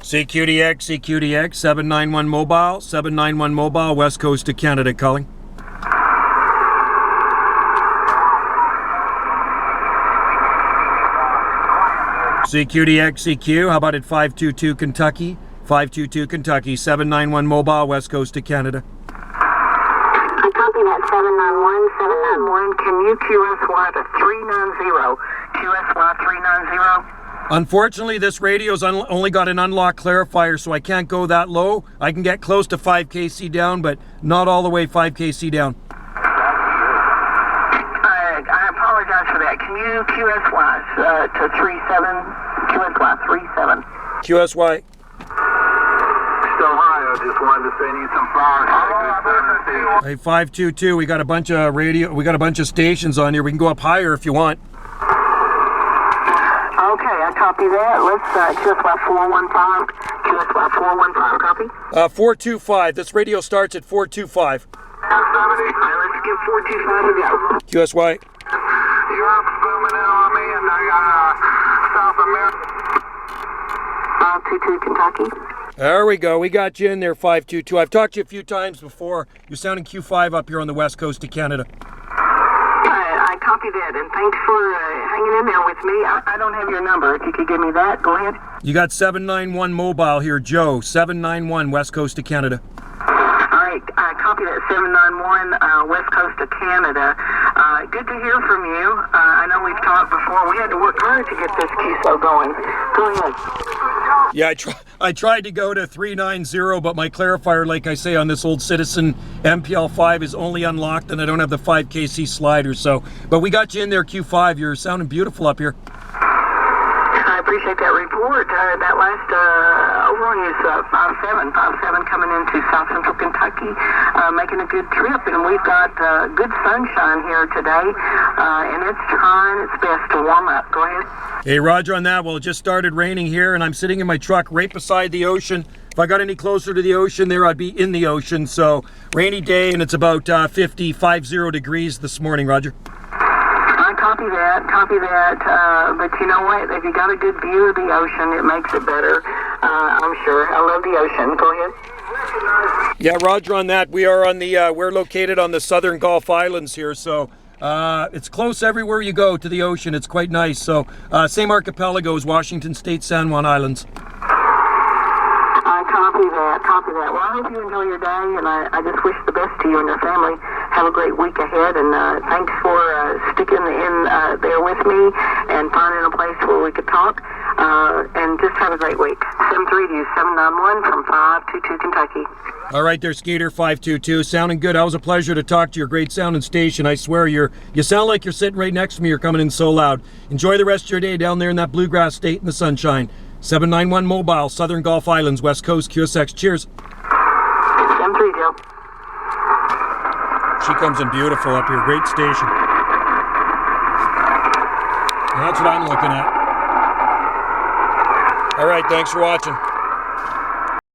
CQDX, 791 Mobile, West Coast of Canada calling. CQDX, how about at 522 Kentucky? 522 Kentucky, 791 Mobile, West Coast of Canada. I copy that 791. Can you QSY to 390? QSY 390? Unfortunately, this radio's only got an unlocked clarifier, so I can't go that low. I can get close to 5 kc down, but not all the way 5 kc down. I apologize for that. Can you QSY to 37? QSY 37. QSY. Still high. I just wanted to say need some flowers. Hey, 522. We got a bunch of stations on here. We can go up higher if you want. Okay, I copy that. Let's QSY 415. QSY 415. Copy. 425. This radio starts at 425. Let's give 425 a go. QSY. Europe's booming in on me, and I got South America. 522 Kentucky. There we go. We got you in there, 522. I've talked to you a few times before. You're sounding Q5 up here on the west coast of Canada. I copy that, and thanks for hanging in there with me. I don't have your number. If you could give me that, go ahead. You got 791 Mobile here, Joe. 791 West Coast of Canada. All right, I copy that 791 West Coast of Canada. Good to hear from you. I know we've talked before. We had to work hard to get this QSO going. Go ahead. Yeah, I tried to go to 390, but my clarifier, like I say, on this old Citizen MPL5 is only unlocked, and I don't have the 5 kc slider. So, but we got you in there, Q5. You're sounding beautiful up here. I appreciate that report. That last overall is 57 coming into South Central Kentucky, making a good trip, and we've got good sunshine here today, and it's trying its best to warm up. Go ahead. Hey, roger on that. Well, it just started raining here, and I'm sitting in my truck right beside the ocean. If I got any closer to the ocean there, I'd be in the ocean. So, rainy day, and it's about 50 degrees this morning, Roger. Copy that. But you know what? If you got a good view of the ocean, it makes it better. I'm sure. I love the ocean. Go ahead. Yeah, roger on that. We are on the, we're located on the southern Gulf Islands here, so it's close everywhere you go to the ocean. It's quite nice. So, same archipelago as Washington State, San Juan Islands. I copy that. Well, I hope you enjoy your day, and I just wish the best to you and your family. Have a great week ahead, and thanks for sticking in there with me and finding a place where we could talk, and just have a great week. 73 to you, 791 from 522 Kentucky. All right there, Skeeter, 522. Sounding good. That was a pleasure to talk to your great sounding station. I swear, you sound like you're sitting right next to me. You're coming in so loud. Enjoy the rest of your day down there in that bluegrass state in the sunshine. 791 Mobile, Southern Gulf Islands, West Coast, QSX. Cheers. 73, Joe. She comes in beautiful up here. Great station. And that's what I'm looking at. All right, thanks for watching.